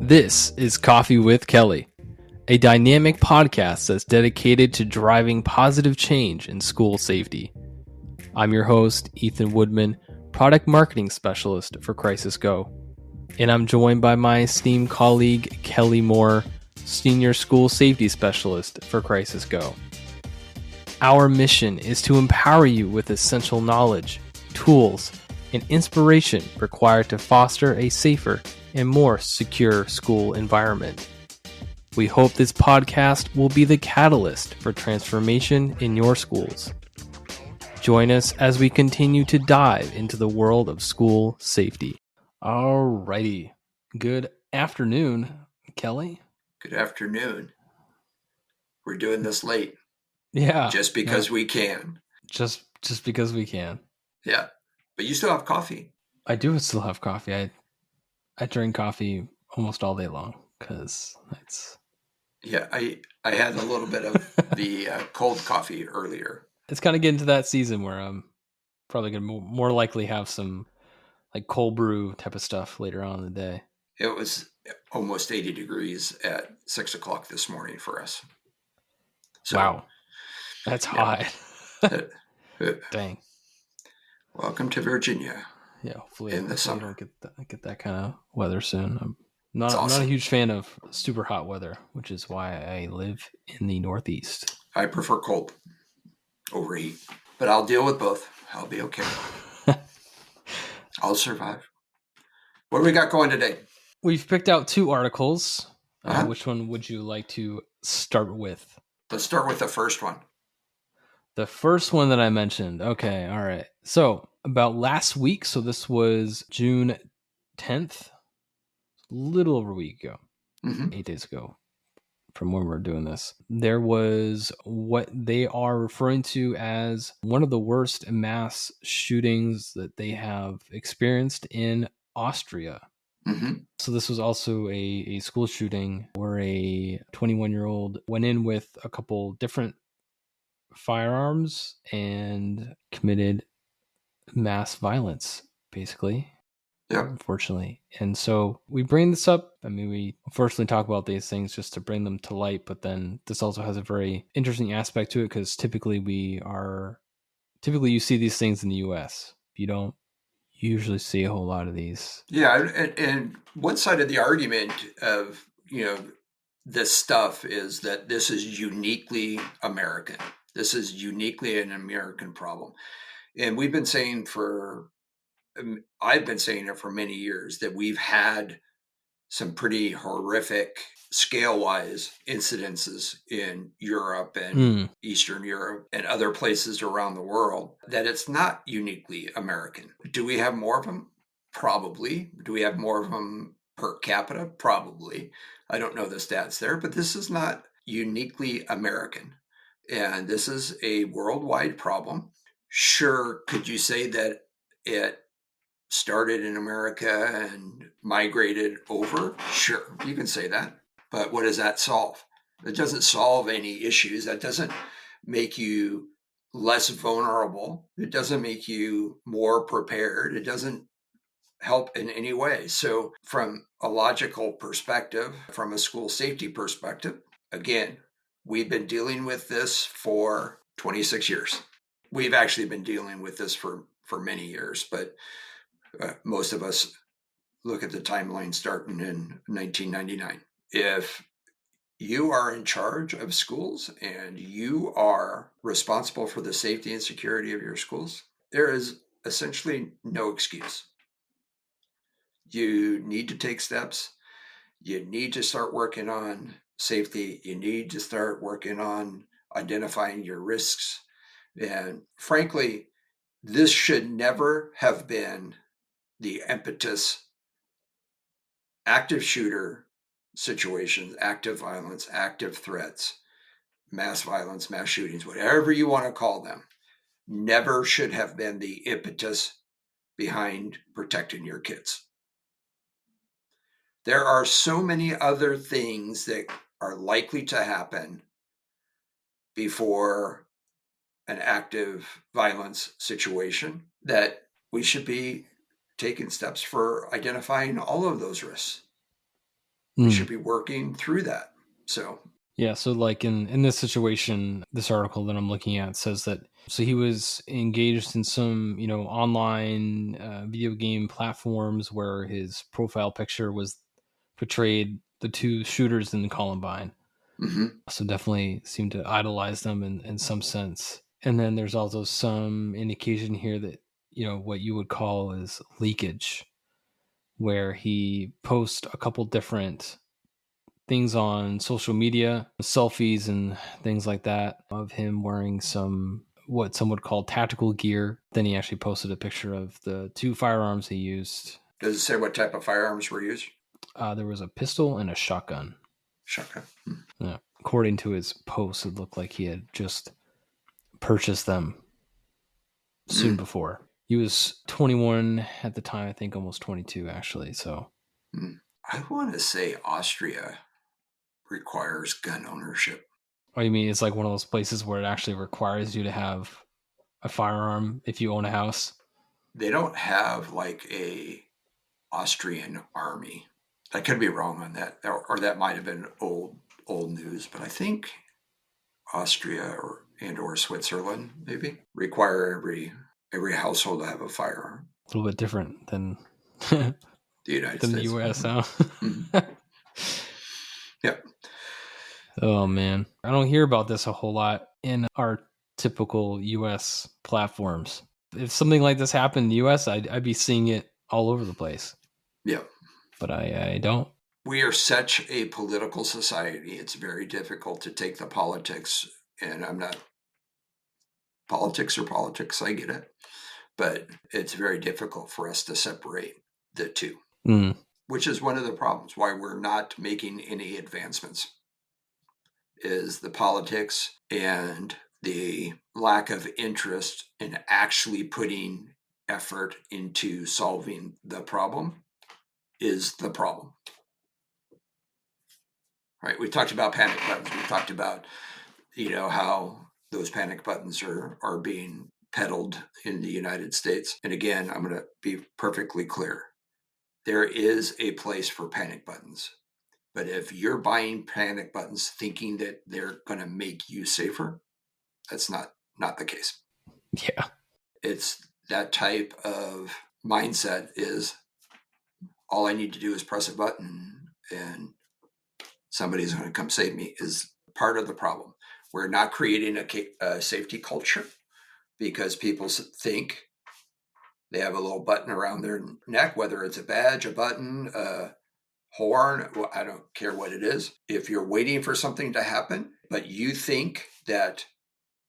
This is Coffee with Kelly, a dynamic podcast that's dedicated to driving positive change in school safety. I'm your host, Ethan Woodman, Product Marketing Specialist for Crisis Go, and I'm joined by my esteemed colleague, Kelly Moore, Senior School Safety Specialist for Crisis Go. Our mission is to empower you with essential knowledge, tools, and inspiration required to foster a safer and more secure school environment. We hope this podcast will be the catalyst for transformation in your schools. Join us as we continue to dive into the world of school safety. Alrighty. Good afternoon, Kelly. Good afternoon. We're doing this late. Yeah. Just because we can. Just because we can. Yeah. But you still have coffee. I do still have coffee. I drink coffee almost all day long because it's... Yeah, I had a little bit of the cold coffee earlier. It's kind of getting to that season where I'm probably going to more likely have some like cold brew type of stuff later on in the day. It was almost 80 degrees at 6 o'clock this morning for us. So, wow. That's hot. Dang. Welcome to Virginia. Yeah, hopefully in the summer. I don't get that kind of weather soon. I'm not a huge fan of super hot weather, which is why I live in the Northeast. I prefer cold over heat, but I'll deal with both. I'll be okay. I'll survive. What do we got going today? We've picked out two articles. Which one would you like to start with? Let's start with the first one. The first one that I mentioned. Okay, all right. So about last week, so this was June 10th, a little over a week ago, 8 days ago from when we're doing this, there was what they are referring to as one of the worst mass shootings that they have experienced in Austria. So this was also a school shooting where a 21-year-old went in with a couple different firearms and committed mass violence, basically. Yeah. Unfortunately. And so we bring this up. I mean, we unfortunately talk about these things just to bring them to light, but then this also has a very interesting aspect to it because typically you see these things in the US. You don't usually see a whole lot of these. Yeah. And one side of the argument of, this stuff is that this is uniquely American. This is uniquely an American problem. And I've been saying it for many years that we've had some pretty horrific scale-wise incidences in Europe and Eastern Europe and other places around the world, that it's not uniquely American. Do we have more of them? Probably. Do we have more of them per capita? Probably. I don't know the stats there, but this is not uniquely American. And this is a worldwide problem. Sure, could you say that it started in America and migrated over? Sure, you can say that. But what does that solve? It doesn't solve any issues. That doesn't make you less vulnerable. It doesn't make you more prepared. It doesn't help in any way. So from a logical perspective, from a school safety perspective, again, we've been dealing with this for 26 years. We've actually been dealing with this for many years, but most of us look at the timeline starting in 1999. If you are in charge of schools and you are responsible for the safety and security of your schools, there is essentially no excuse. You need to take steps. You need to start working on safety. You need to start working on identifying your risks. And frankly, this should never have been the impetus. Active shooter situations, active violence, active threats, mass violence, mass shootings, whatever you want to call them, never should have been the impetus behind protecting your kids. There are so many other things that are likely to happen before an active violence situation that we should be taking steps for identifying all of those risks. We should be working through that. So yeah, so like in this situation, this article that I'm looking at says that so he was engaged in some, online video game platforms where his profile picture was portrayed the two shooters in the Columbine. mm-hmm. So definitely seemed to idolize them in some sense. And then there's also some indication here that, what you would call is leakage, where he posts a couple different things on social media, selfies and things like that of him wearing some what some would call tactical gear. Then he actually posted a picture of the two firearms he used. Does it say what type of firearms were used? There was a pistol and a shotgun. Shotgun. Yeah. According to his post, it looked like he had just purchased them soon before. He was 21 at the time, I think almost 22 actually. So I want to say Austria requires gun ownership. Oh, you mean it's like one of those places where it actually requires you to have a firearm if you own a house? They don't have like a Austrian army. I could be wrong on that, or that might have been old news, but I think Austria or Switzerland maybe require every household to have a firearm. A little bit different than the United than the States. US, huh? Mm-hmm. Yep. Oh man, I don't hear about this a whole lot in our typical US platforms. If something like this happened in the US, I'd be seeing it all over the place. Yeah. But I don't. We are such a political society. It's very difficult to take the politics, and I'm not politics or politics, I get it. But it's very difficult for us to separate the two, which is one of the problems why we're not making any advancements, is the politics and the lack of interest in actually putting effort into solving the problem is the problem. Right? We talked about panic buttons. We talked about, how those panic buttons are being peddled in the United States. And again, I'm going to be perfectly clear. There is a place for panic buttons. But if you're buying panic buttons thinking that they're going to make you safer, that's not the case. Yeah. It's that type of mindset is all I need to do is press a button and somebody's going to come save me is part of the problem. We're not creating a safety culture because people think they have a little button around their neck, whether it's a badge, a button, a horn, I don't care what it is. If you're waiting for something to happen, but you think that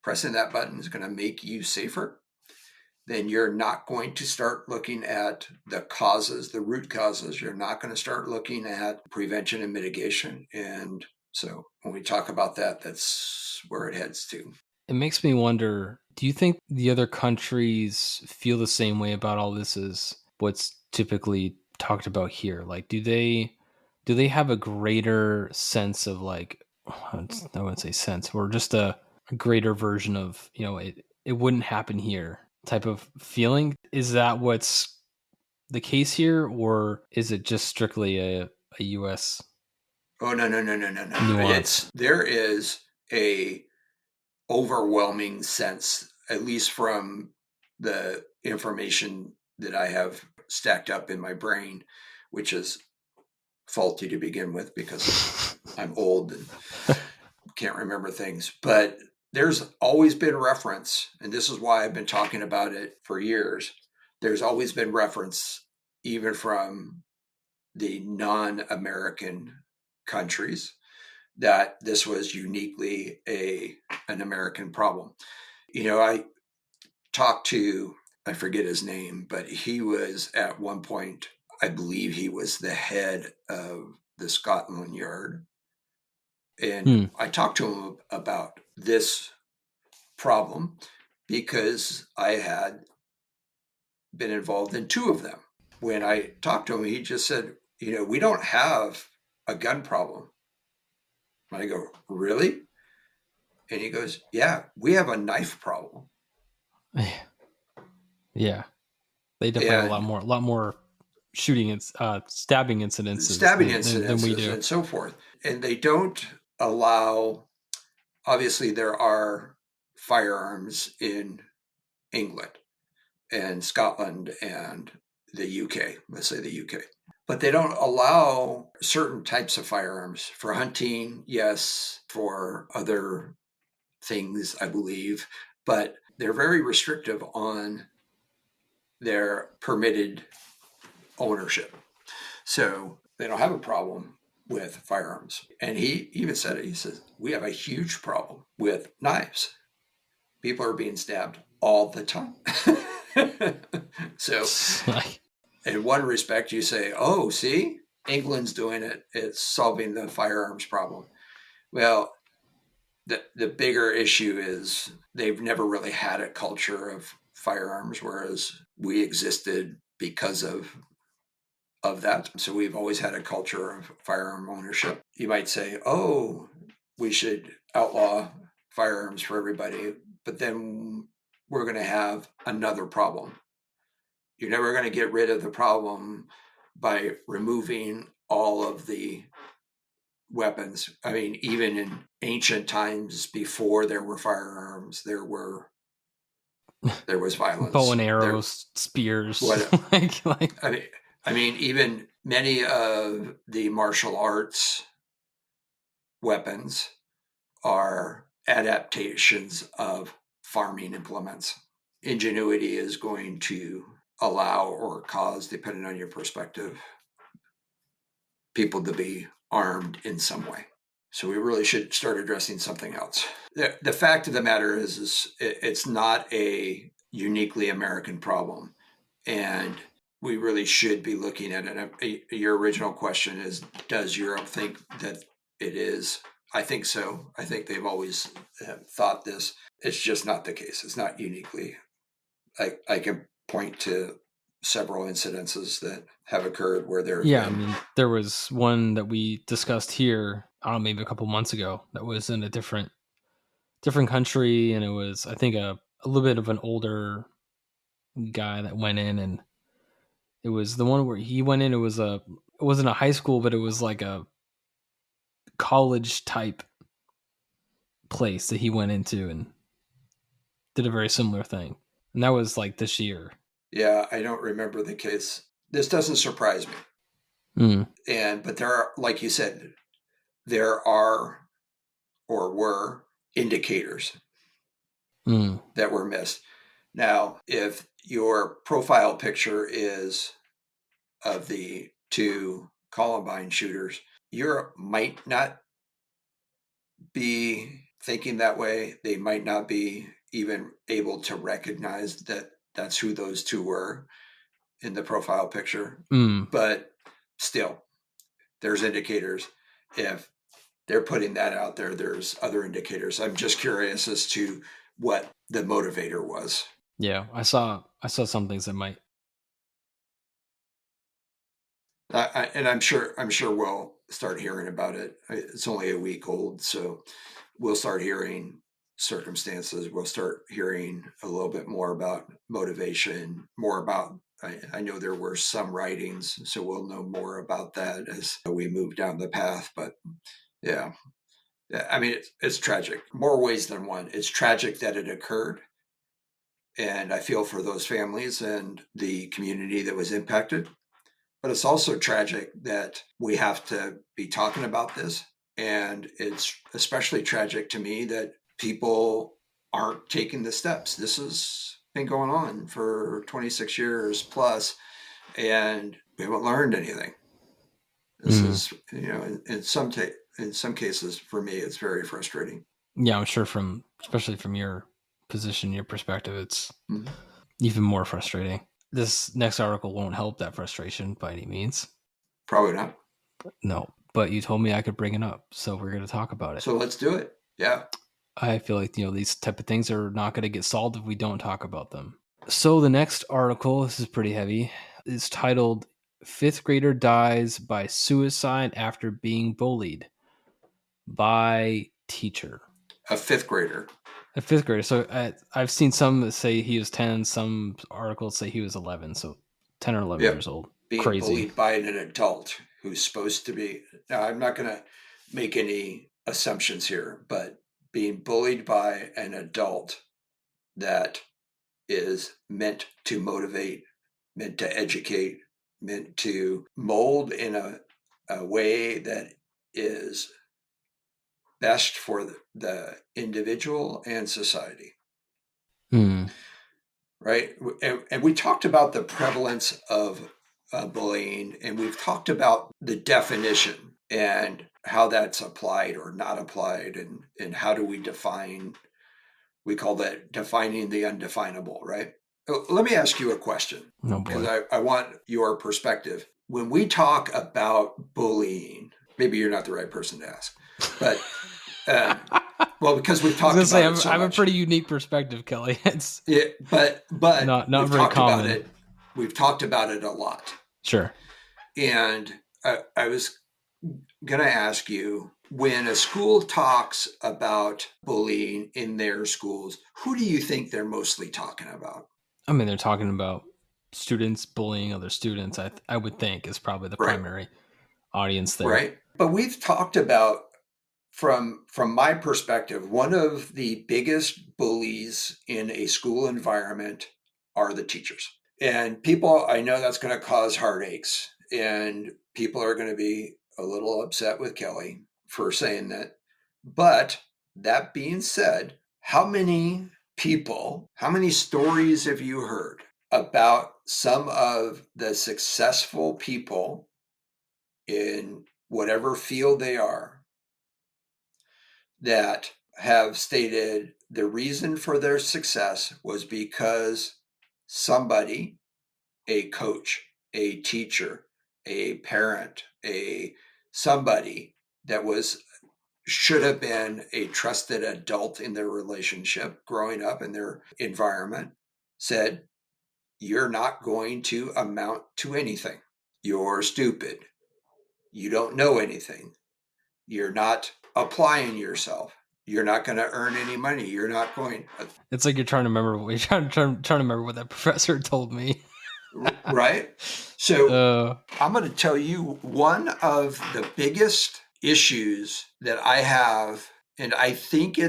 pressing that button is going to make you safer, then you're not going to start looking at the causes, the root causes. You're not going to start looking at prevention and mitigation. And so when we talk about that, that's where it heads to. It makes me wonder, do you think the other countries feel the same way about all this as what's typically talked about here? Like, do they have a greater sense of like, I wouldn't say sense, or just a greater version of, it wouldn't happen here type of feeling? Is that what's the case here, or is it just strictly a U.S. Oh, no. nuance? There is a overwhelming sense, at least from the information that I have stacked up in my brain, which is faulty to begin with because I'm old and can't remember things. But there's always been reference, and this is why I've been talking about it for years. There's always been reference, even from the non-American countries, that this was uniquely an American problem. I talked to, I forget his name, but he was at one point, I believe he was the head of the Scotland Yard. And I talked to him about this problem because I had been involved in two of them. When I talked to him, he just said, we don't have a gun problem. And I go, really? And he goes, yeah, we have a knife problem. Yeah. They definitely have a lot more stabbing incidences than we do. and so forth. And they don't allow, obviously, there are firearms in England and Scotland and the UK, let's say the UK. But they don't allow certain types of firearms for hunting, yes, for other things, I believe, but they're very restrictive on their permitted ownership. So they don't have a problem with firearms. And he even said it. He says, we have a huge problem with knives. People are being stabbed all the time. So, in one respect, you say, oh, see, England's doing it. It's solving the firearms problem. Well, the bigger issue is they've never really had a culture of firearms, whereas we existed because of that. So we've always had a culture of firearm ownership. You might say, oh, we should outlaw firearms for everybody, but then we're going to have another problem. You're never going to get rid of the problem by removing all of the weapons. I mean, even in ancient times before there were firearms, there was violence. Bow and arrows, spears. I mean, even many of the martial arts weapons are adaptations of farming implements. Ingenuity is going to allow or cause, depending on your perspective, people to be armed in some way. So we really should start addressing something else. The fact of the matter is it's not a uniquely American problem. And we really should be looking at it. Your original question is, does Europe think that it is? I think so. I think they've always thought this. It's just not the case. It's not uniquely. I can point to several incidences that have occurred where there. Yeah, I mean, there was one that we discussed here, I don't know, maybe a couple months ago, that was in a different country, and it was, I think, a little bit of an older guy that went in, and it was the one where he went in. It wasn't a high school, but it was like a college type place that he went into and did a very similar thing. And that was like this year. Yeah, I don't remember the case. This doesn't surprise me. But there are, like you said, there are or were indicators that were missed. Now, if your profile picture is of the two Columbine shooters, Europe might not be thinking that way. They might not be even able to recognize that that's who those two were in the profile picture. But still, there's indicators. If they're putting that out there, there's other indicators. I'm just curious as to what the motivator was. Yeah, I saw some things that might. And I'm sure we'll start hearing about it. It's only a week old, so we'll start hearing circumstances. We'll start hearing a little bit more about motivation, more about. I know there were some writings, so we'll know more about that as we move down the path. But yeah, I mean, it's tragic. More ways than one. It's tragic that it occurred. And I feel for those families and the community that was impacted. But it's also tragic that we have to be talking about this. And it's especially tragic to me that people aren't taking the steps. This has been going on for 26 years plus, and we haven't learned anything. This is, in some cases, for me, it's very frustrating. Yeah, I'm sure especially from your position, your perspective, it's even more frustrating. This next article won't help that frustration by any means. Probably not. No, but you told me I could bring it up, so we're going to talk about it. So let's do it. Yeah. I feel like, these type of things are not going to get solved if we don't talk about them. So the next article, this is pretty heavy, is titled "Fifth Grader Dies by Suicide After Being Bullied by Teacher." A fifth grader. A fifth grader. So I've seen some that say he was 10. Some articles say he was 11. So 10 or 11 years old. being bullied by an adult who's supposed to be, now I'm not going to make any assumptions here, but being bullied by an adult that is meant to motivate, meant to educate, meant to mold in a way that is best for the individual and society. Right? And we talked about the prevalence of bullying, and we've talked about the definition and how that's applied or not applied, and how do we define, we call that defining the undefinable, right? Let me ask you a question, because I want your perspective. When we talk about bullying, maybe you're not the right person to ask, but well, because we've talked about it so much. I have a pretty unique perspective, Kelly. It's but not very common. We've talked about it a lot. Sure. And I was going to ask you, when a school talks about bullying in their schools, who do you think they're mostly talking about? I mean, they're talking about students bullying other students, I would think, is probably the primary audience there. Right. But we've talked about, from my perspective, one of the biggest bullies in a school environment are the teachers. And people, I know that's going to cause heartaches, and people are going to be a little upset with Kelly for saying that. But that being said, how many stories have you heard about some of the successful people in whatever field they are that have stated the reason for their success was because somebody, a coach, a teacher, a parent, somebody that should have been a trusted adult in their relationship growing up in their environment, said, "You're not going to amount to anything. You're stupid. You don't know anything. You're not applying yourself. You're not going to earn any money. You're not going." It's like you're trying to remember what that professor told me. Right? So I'm going to tell you one of the biggest issues that I have, and I think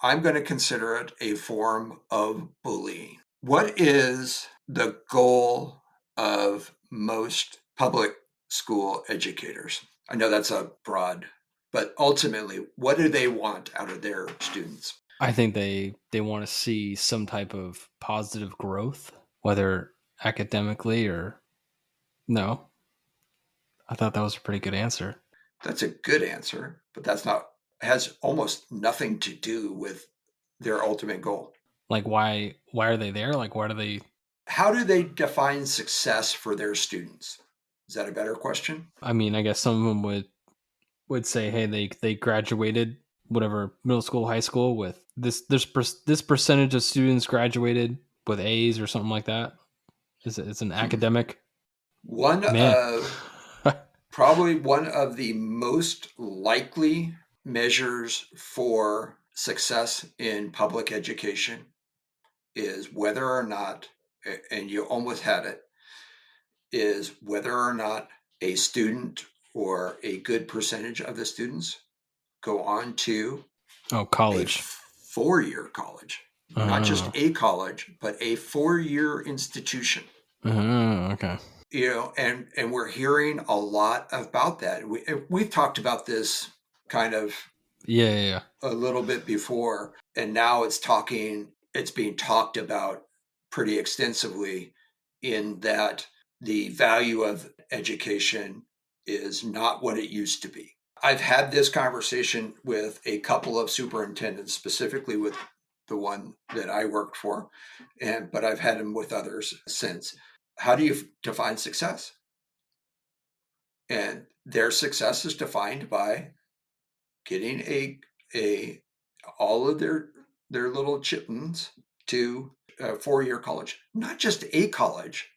I'm going to consider it a form of bullying. What is the goal of most public school educators? I know that's a broad, but ultimately, what do they want out of their students? I think they want to see some type of positive growth, whether academically or no. I thought that was a pretty good answer. That's a good answer, but has almost nothing to do with their ultimate goal. Like, why are they there? Like, how do they define success for their students? Is that a better question? I mean, I guess some of them would say, hey, they graduated whatever middle school, high school with this percentage of students graduated with A's or something like that. It's an academic. Probably one of the most likely measures for success in public education is whether or not, and you almost had it, is whether or not a student or a good percentage of the students go on to college, a 4-year college, not just a college, but a 4-year institution. Okay. You know, and we're hearing a lot about that. We've talked about this kind of a little bit before, and now it's being talked about pretty extensively, in that the value of education is not what it used to be. I've had this conversation with a couple of superintendents, specifically with the one that I worked for, but I've had them with others since. How do you define success? And their success is defined by getting all of their little chitlins to a 4-year college. Not just a college,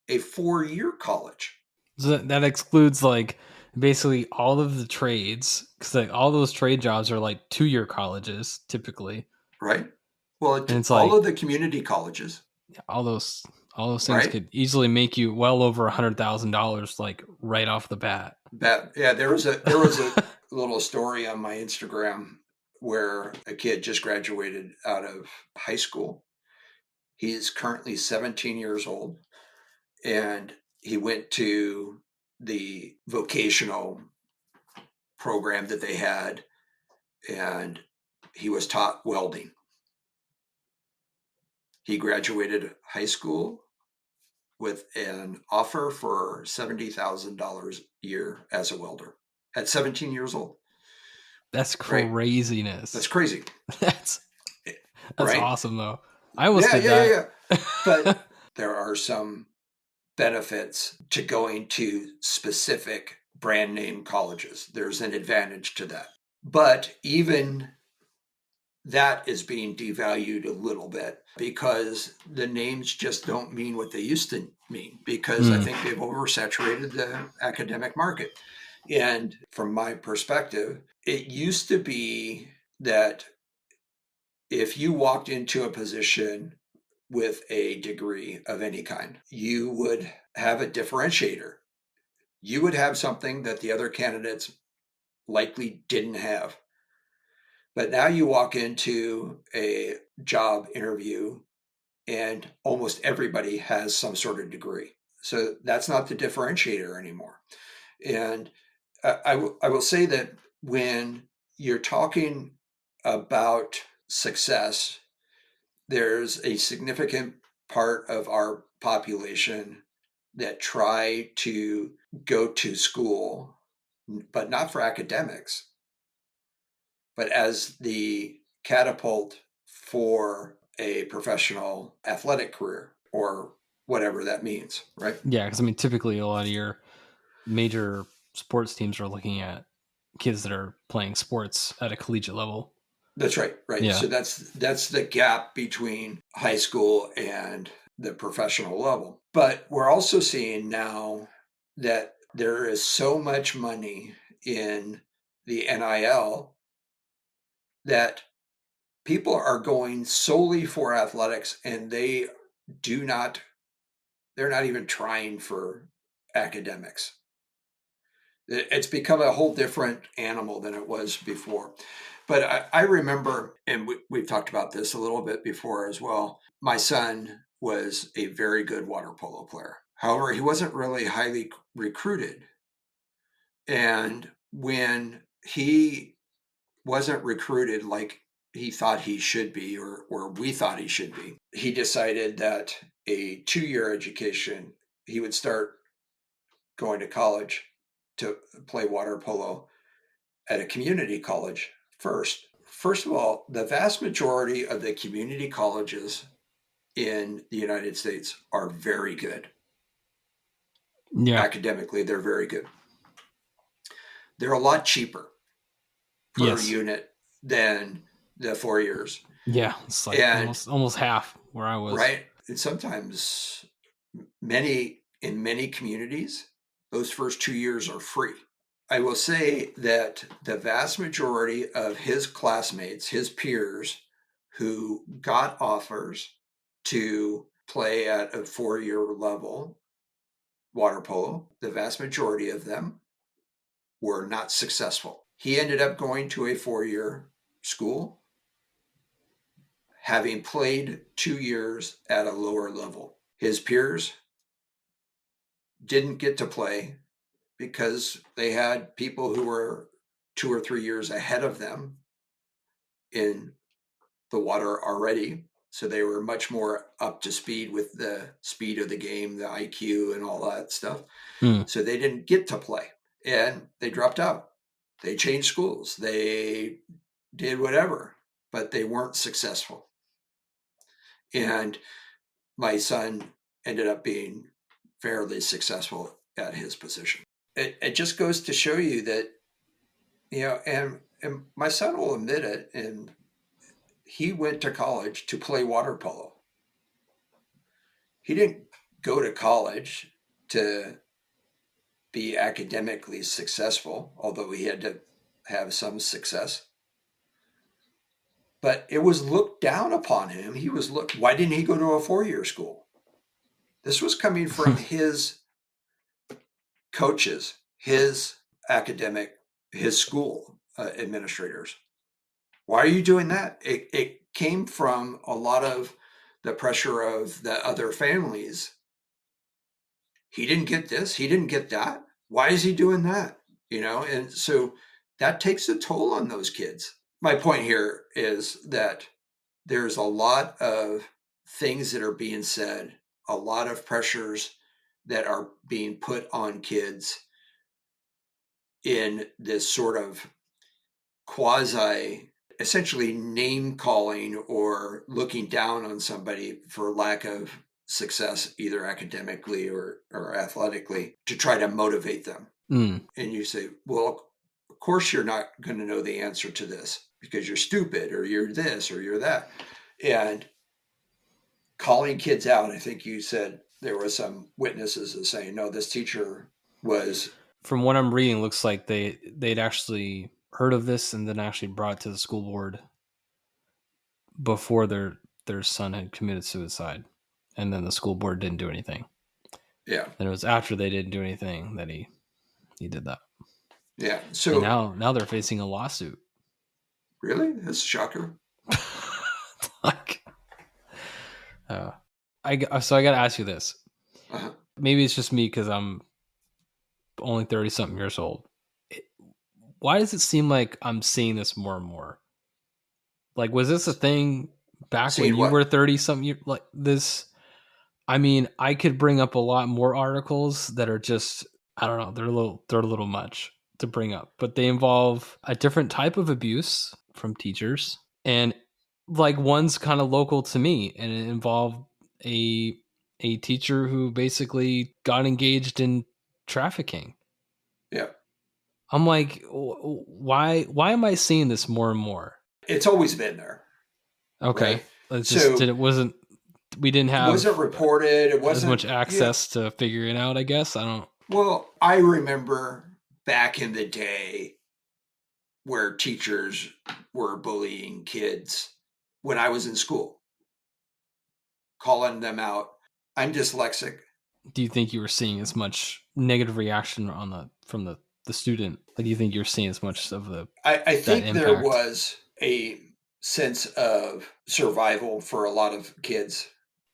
a 4-year college. So that excludes like basically all of the trades, because like all those trade jobs are like 2-year colleges typically. Right. Well, it's all of the community colleges. All those All those things could easily make you well over $100,000, like right off the bat. Yeah, there was a little story on my Instagram where a kid just graduated out of high school. He's currently 17 years old, and he went to the vocational program that they had, and he was taught welding. He graduated high school with an offer for $70,000 a year as a welder at 17 years old. That's craziness. Right? That's crazy. That's right? Awesome, though. I almost did that. Yeah. But there are some benefits to going to specific brand name colleges. There's an advantage to that. But even that is being devalued a little bit because the names just don't mean what they used to mean, because I think they've oversaturated the academic market. And from my perspective, it used to be that if you walked into a position with a degree of any kind, you would have a differentiator. You would have something that the other candidates likely didn't have. But now you walk into a job interview and almost everybody has some sort of degree. So that's not the differentiator anymore. And I will say that when you're talking about success, there's a significant part of our population that try to go to school, but not for academics, but as the catapult for a professional athletic career or whatever that means, right? Yeah, because I mean, typically a lot of your major sports teams are looking at kids that are playing sports at a collegiate level. That's right. Right. Yeah. So that's the gap between high school and the professional level. But we're also seeing now that there is so much money in the NIL that people are going solely for athletics, and they're not even trying for academics. It's become a whole different animal than it was before. But I remember, and we've talked about this a little bit before as well, my son was a very good water polo player. However, he wasn't really highly recruited. And when he wasn't recruited like he thought he should be, or we thought he should be, he decided that a 2-year education, he would start going to college to play water polo at a community college first. First of all, the vast majority of the community colleges in the United States are very good. Yeah. Academically, they're very good. They're a lot cheaper per unit than the 4 years. Yeah, it's like almost half where I was. Right. And sometimes in many communities, those first 2 years are free. I will say that the vast majority of his classmates, his peers, who got offers to play at a 4-year level water polo, the vast majority of them were not successful. He ended up going to a 4-year school, having played 2 years at a lower level. His peers didn't get to play because they had people who were 2 or 3 years ahead of them in the water already. So they were much more up to speed with the speed of the game, the IQ and all that stuff. So they didn't get to play and they dropped out. They changed schools. They did whatever, but they weren't successful. And my son ended up being fairly successful at his position. It just goes to show you that, and my son will admit it, and he went to college to play water polo. He didn't go to college to be academically successful, although he had to have some success. But it was looked down upon him. Why didn't he go to a 4-year school? This was coming from his coaches, his his school administrators. Why are you doing that? It came from a lot of the pressure of the other families. He didn't get this. He didn't get that. Why is he doing that? And so that takes a toll on those kids. My point here is that there's a lot of things that are being said, a lot of pressures that are being put on kids in this sort of quasi, essentially name calling or looking down on somebody for lack of success, either academically or athletically, to try to motivate them. And you say, well, of course you're not going to know the answer to this because you're stupid or you're this or you're that. And calling kids out, I think you said there were some witnesses that saying, no, this teacher was. From what I'm reading, looks like they'd actually heard of this and then actually brought it to the school board before their son had committed suicide, and then the school board didn't do anything. Yeah. And it was after they didn't do anything that he did that. Yeah. So and now they're facing a lawsuit. Really? That's a shocker. Like, so I got to ask you this. Uh-huh. Maybe it's just me because I'm only 30 something years old. Why does it seem like I'm seeing this more and more? Like, was this a thing back when you were 30 something years? Like this, I mean, I could bring up a lot more articles that are just, I don't know, they're a little much to bring up, but they involve a different type of abuse from teachers, and like one's kind of local to me, and it involved a teacher who basically got engaged in trafficking. Yeah. I'm like, why am I seeing this more and more? It's always been there. Okay. Right? It's just, we didn't have, it wasn't reported. It wasn't as much access to figuring out, I guess. I don't. Well, I remember back in the day where teachers were bullying kids when I was in school, calling them out. I'm dyslexic. Do you think you were seeing as much negative reaction from the student? Like, do you think you're seeing as much of the? I think there was a sense of survival for a lot of kids.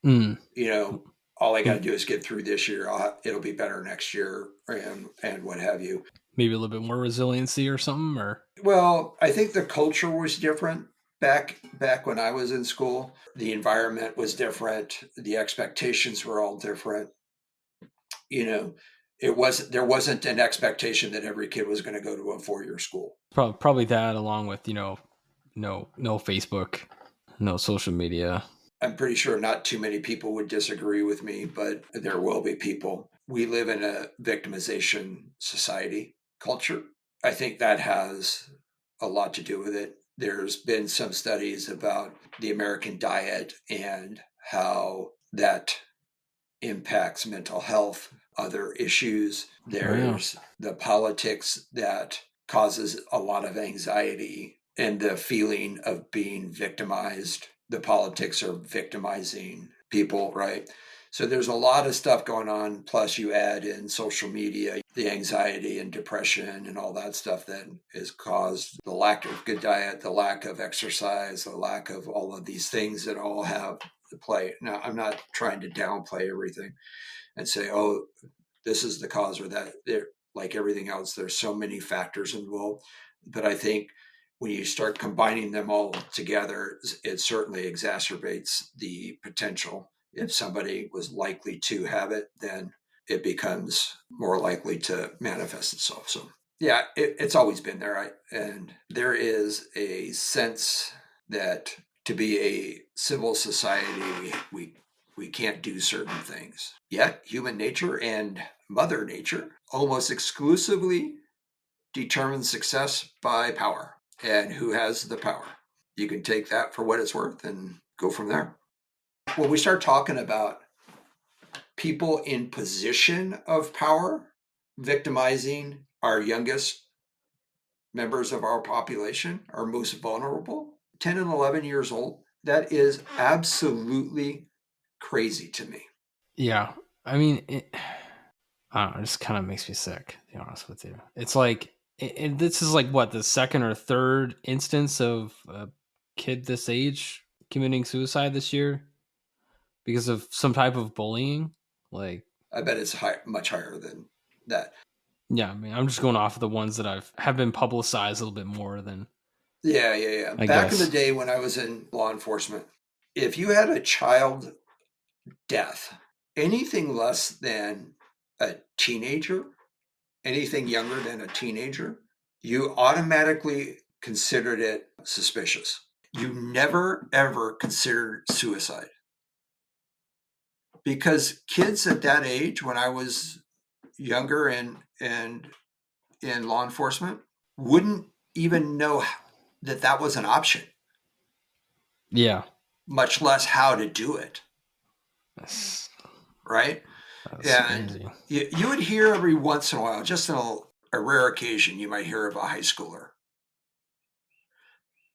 All I got to do is get through this year. It'll be better next year, and what have you. Maybe a little bit more resiliency or something, or. Well, I think the culture was different back when I was in school. The environment was different. The expectations were all different. There wasn't an expectation that every kid was going to go to a 4-year school. Probably that, along with no Facebook, no social media. I'm pretty sure not too many people would disagree with me, but there will be people. We live in a victimization society culture. I think that has a lot to do with it. There's been some studies about the American diet and how that impacts mental health, other issues. There's the politics that causes a lot of anxiety and the feeling of being victimized. The politics are victimizing people, right? So there's a lot of stuff going on. Plus you add in social media, the anxiety and depression and all that stuff that has caused the lack of good diet, the lack of exercise, the lack of all of these things that all have to play. Now, I'm not trying to downplay everything and say, oh, this is the cause or that. Like everything else, there's so many factors involved. But I think when you start combining them all together, it certainly exacerbates the potential. If somebody was likely to have it, then it becomes more likely to manifest itself. So, yeah, it's always been there. And there is a sense that to be a civil society, we can't do certain things. Yet, human nature and Mother Nature almost exclusively determines success by power. And who has the power? You can take that for what it's worth and go from there. When we start talking about people in position of power victimizing our youngest members of our population, our most vulnerable, 10 and 11 years old, that is absolutely crazy to me. Yeah. I mean, I don't know, it just kind of makes me sick, to be honest with you. It's like, this is like what, the second or third instance of a kid this age committing suicide this year because of some type of bullying. Like, I bet it's much higher than that. yeah, I mean, I'm just going off of the ones that have been publicized a little bit more than. Yeah. I Back in the guess. day when I was in law enforcement, if you had a child death, anything less than a teenager, anything younger than a teenager, you automatically considered it suspicious. You never ever considered suicide. Because kids at that age, when I was younger and in law enforcement, wouldn't even know that that was an option, Yeah. much less how to do it. Right? That's And crazy. you would hear every once in a while, just on a rare occasion, you might hear of a high schooler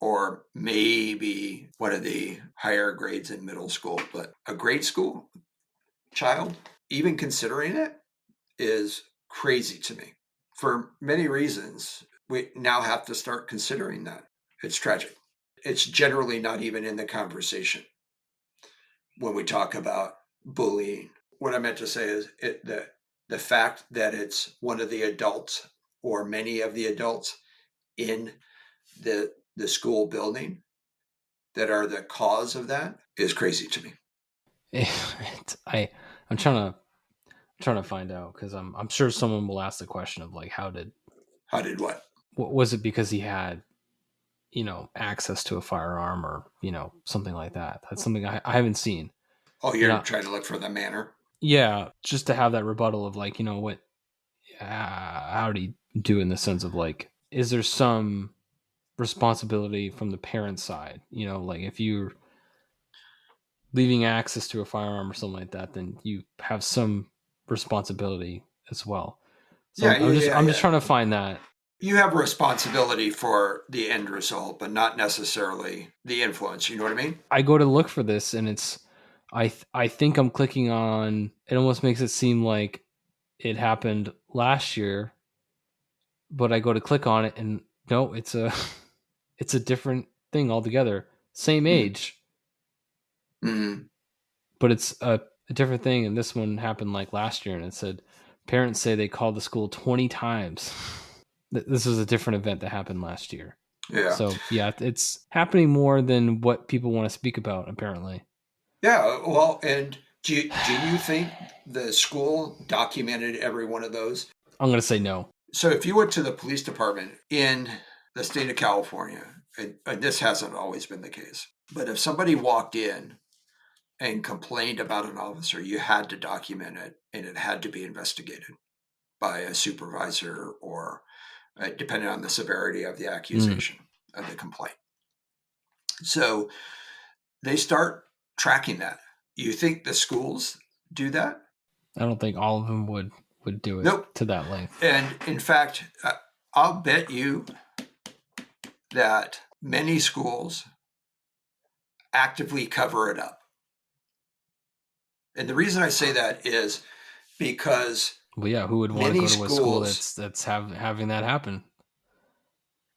or maybe one of the higher grades in middle school, but a grade school child, even considering it, is crazy to me. For many reasons, we now have to start considering that. It's tragic. It's generally not even in the conversation when we talk about bullying. What I meant to say is the fact that it's one of the adults or many of the adults in the school building that are the cause of that is crazy to me. I'm trying to find out because I'm sure someone will ask the question of like, How did what? was it because he had access to a firearm or something like that? That's something I haven't seen. Oh, And you're trying to look for the manner? yeah, just to have that rebuttal of like, what, how did he do in the sense of like, is there some responsibility from the parent side? Like if you're leaving access to a firearm or something like that, then you have some responsibility as well. So I'm just Yeah. trying to find that. You have a responsibility for the end result, but not necessarily the influence. You know what I mean? I go to look for this, and it's I think I'm clicking on. It almost makes it seem like it happened last year, but I go to click on it, and no, it's a it's a different thing altogether. Same age, Mm-hmm. but it's a different thing. And this one happened like last year, and it said parents say they called the school 20 times. This was a different event that happened last year. Yeah. So yeah, it's happening more than what people want to speak about, apparently. Yeah. Well, and do you think the school documented every one of those? I'm going to say no. So if you went to the police department in the state of California, and this hasn't always been the case, but if somebody walked in and complained about an officer, you had to document it and it had to be investigated by a supervisor or depending on the severity of the accusation of the complaint. So they start tracking that. You think the schools do that? I don't think all of them would do it Nope. to that length. And in fact, I'll bet you that many schools actively cover it up. And the reason I say that is because Well, yeah, who would want to go to a school that's having that happen?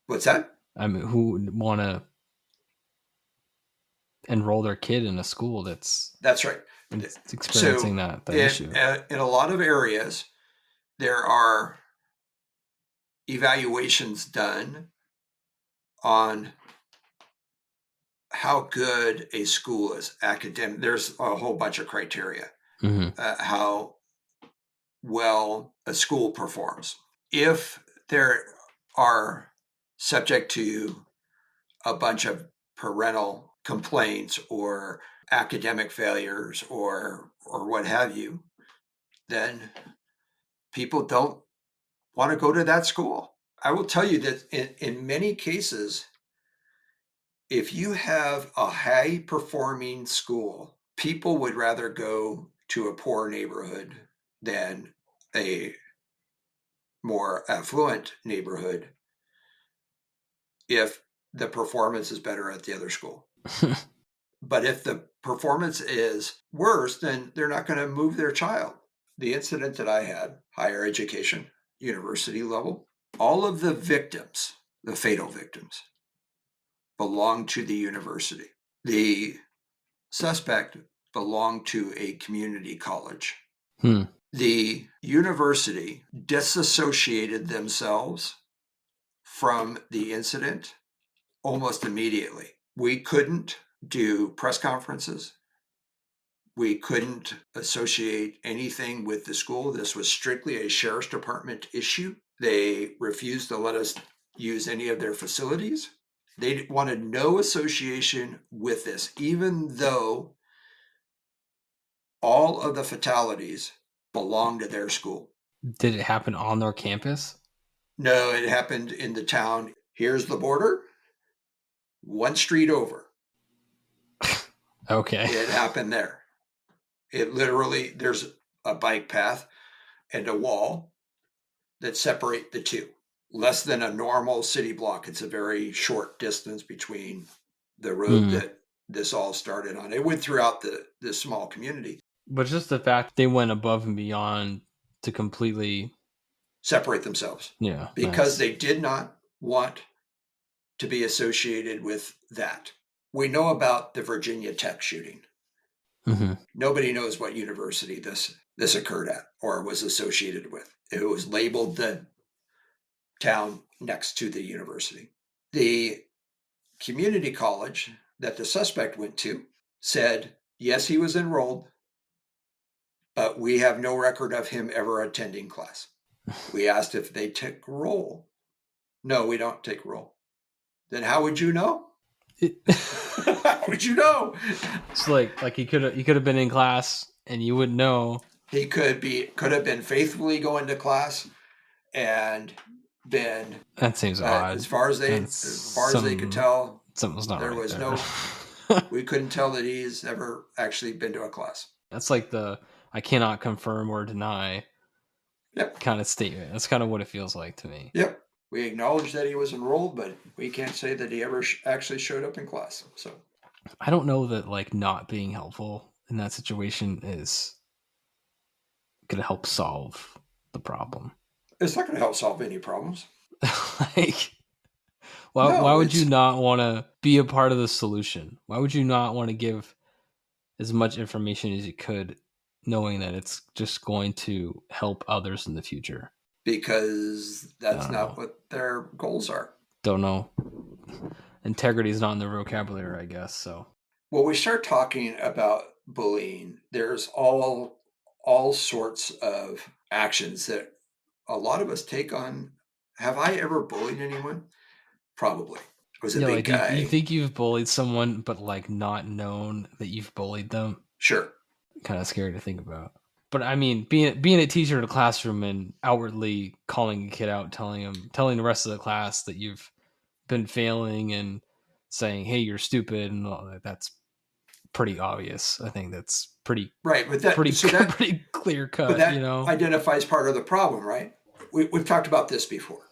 What's that? I mean, who would want to enroll their kid in a school that's right. experiencing So that issue? in a lot of areas, there are evaluations done on how good a school is academic. There's a whole bunch of criteria. How well a school performs. If there are subject to a bunch of parental complaints or academic failures or what have you, then people don't want to go to that school. I will tell you that in many cases, if you have a high performing school, people would rather go to a poor neighborhood than a more affluent neighborhood if the performance is better at the other school. But if the performance is worse, then they're not going to move their child. The incident that I had, higher education, university level, all of the victims, the fatal victims, belonged to the university. The suspect belonged to a community college. The university disassociated themselves from the incident almost immediately. We couldn't do press conferences. We couldn't associate anything with the school. This was strictly a sheriff's department issue. They refused to let us use any of their facilities. They wanted no association with this, even though all of the fatalities belonged to their school. Did it happen on their campus? No, it happened in the town. Here's the border, one street over. Okay. It happened there. It literally, there's a bike path and a wall that separate the two. Less than a normal city block. It's a very short distance between the road that this all started on. It went throughout the small community. But just the fact they went above and beyond to completely separate themselves. Yeah. Because they did not want to be associated with that. We know about the Virginia Tech shooting. Nobody knows what university this occurred at or was associated with. It was labeled the town next to the university. The community college that the suspect went to said, yes, he was enrolled, but we have no record of him ever attending class. We asked if they took roll. No, we don't take roll. Then how would you know? How would you know? It's like he could have been in class and you would know. He could have been faithfully going to class and been. That seems odd. As far as they could tell, something's not there right was there. no. We couldn't tell that he's ever actually been to a class. That's like the I cannot confirm or deny. Yep. Kind of statement. That's kind of what it feels like to me. Yep. We acknowledge that he was enrolled, but we can't say that he ever actually showed up in class. So I don't know that like not being helpful in that situation is going to help solve the problem. It's not going to help solve any problems. Like, why would you not want to be a part of the solution? Why would you not want to give as much information as you could, knowing that it's just going to help others in the future? Because that's not what their goals are. Don't know. Integrity is not in their vocabulary, I guess. So, when we start talking about bullying, there's all sorts of actions that a lot of us take on. Have I ever bullied anyone? Probably. I was a big guy. You think you've bullied someone, but like not known that you've bullied them? Sure. Kind of scary to think about. But I mean, being a teacher in a classroom and outwardly calling a kid out, telling the rest of the class that you've been failing and saying, "Hey, you're stupid," and all that, that's pretty obvious. I think that's pretty right, but pretty clear cut. But that identifies part of the problem, right? We've talked about this before,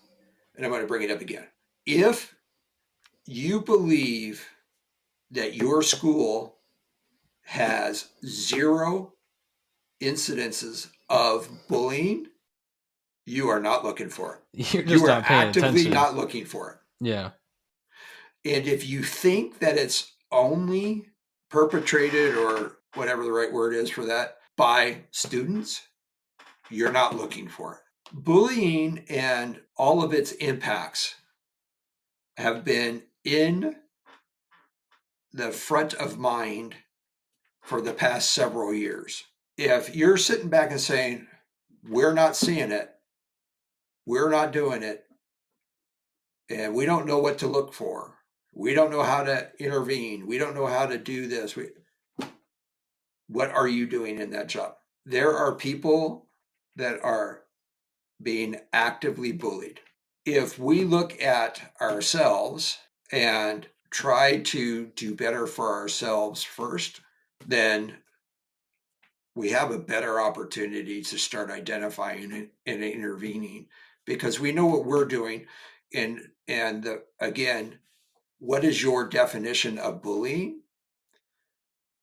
and I'm going to bring it up again. If you believe that your school has 0 incidences of bullying, you are not looking for it. You're just not paying actively attention. Not looking for it. Yeah. And if you think that it's only perpetrated, or whatever the right word is for that, by students, you're not looking for it. Bullying and all of its impacts have been in the front of mind for the past several years. If you're sitting back and saying, we're not seeing it, we're not doing it, and we don't know what to look for, we don't know how to intervene, we don't know how to do this, what are you doing in that job? There are people that are being actively bullied. If we look at ourselves and try to do better for ourselves first, then we have a better opportunity to start identifying and intervening, because we know what we're doing. And again, what is your definition of bullying?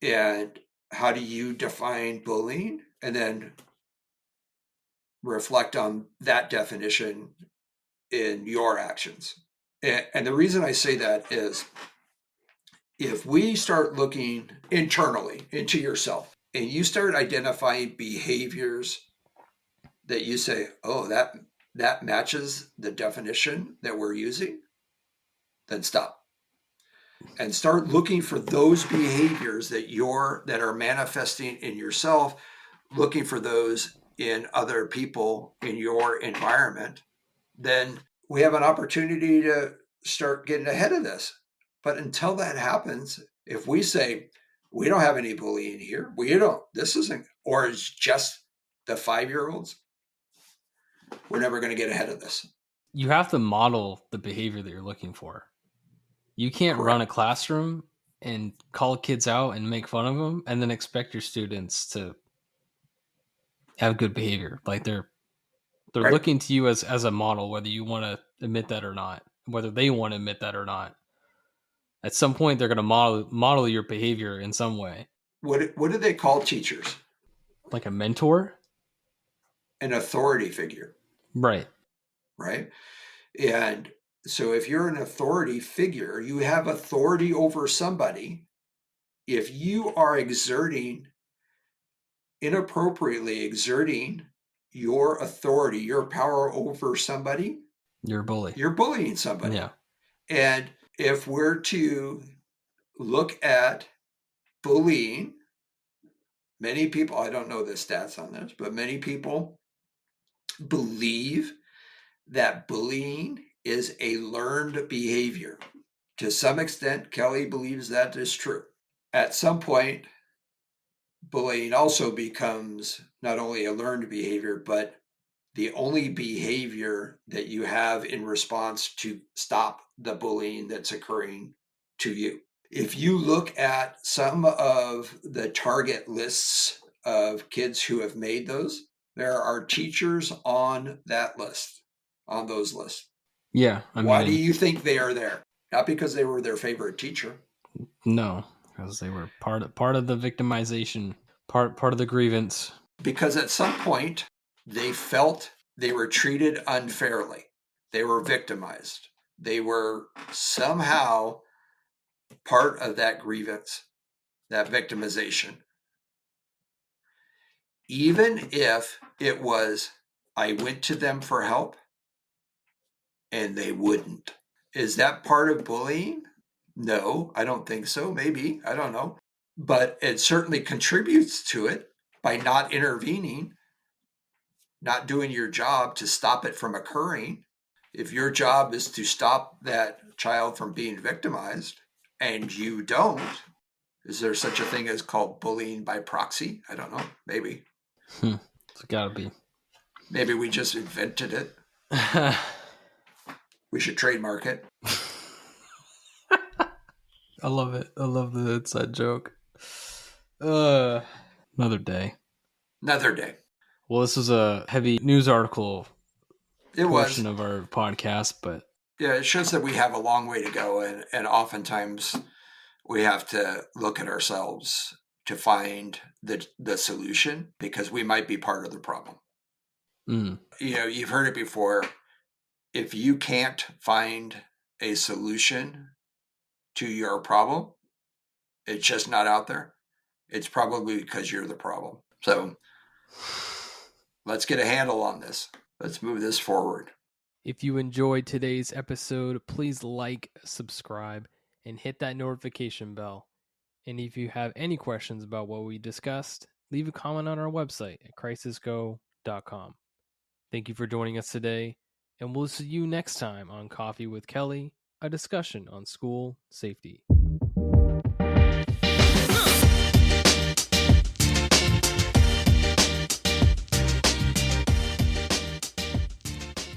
And how do you define bullying? And then reflect on that definition in your actions. And the reason I say that is if we start looking internally into yourself and you start identifying behaviors that you say, oh, that matches the definition that we're using, then stop. And start looking for those behaviors that are manifesting in yourself, looking for those in other people in your environment. Then we have an opportunity to start getting ahead of this. But until that happens, if we say we don't have any bullying here, this isn't, or it's just the 5-year-olds, we're never going to get ahead of this. You have to model the behavior that you're looking for. You can't run a classroom and call kids out and make fun of them and then expect your students to have good behavior. Like they're looking to you as a model, whether you want to admit that or not, whether they want to admit that or not. At some point, they're going to model your behavior in some way. What do they call teachers? Like a mentor? An authority figure. Right. Right? And so if you're an authority figure, you have authority over somebody. If you are inappropriately exerting your authority, your power over somebody, you're a bully. You're bullying somebody. Yeah. And if we're to look at bullying, many people, I don't know the stats on this, but many people believe that bullying is a learned behavior. To some extent, Kelly believes that is true. At some point, bullying also becomes not only a learned behavior, but the only behavior that you have in response to stop the bullying that's occurring to you. If you look at some of the target lists of kids who have made those, there are teachers on that list, on those lists. Yeah. Why do you think they are there? Not because they were their favorite teacher. No, because they were part of the victimization, part of the grievance. Because at some point, they felt they were treated unfairly. They were victimized. They were somehow part of that grievance, that victimization. Even if it was, I went to them for help and they wouldn't. Is that part of bullying? No, I don't think so. Maybe, I don't know. But it certainly contributes to it by not intervening, not doing your job to stop it from occurring. If your job is to stop that child from being victimized and you don't, is there such a thing as called bullying by proxy? I don't know. Maybe. It's gotta be. Maybe we just invented it. We should trademark it. I love it. I love the inside joke. Another day. Well, this was a heavy news article portion of our podcast, but yeah, it shows that we have a long way to go, and oftentimes we have to look at ourselves to find the solution because we might be part of the problem. You've heard it before. If you can't find a solution to your problem, it's just not out there. It's probably because you're the problem. So let's get a handle on this. Let's move this forward. If you enjoyed today's episode, please like, subscribe, and hit that notification bell. And if you have any questions about what we discussed, leave a comment on our website at crisisgo.com. Thank you for joining us today, and we'll see you next time on Coffee with Kelly, a discussion on school safety.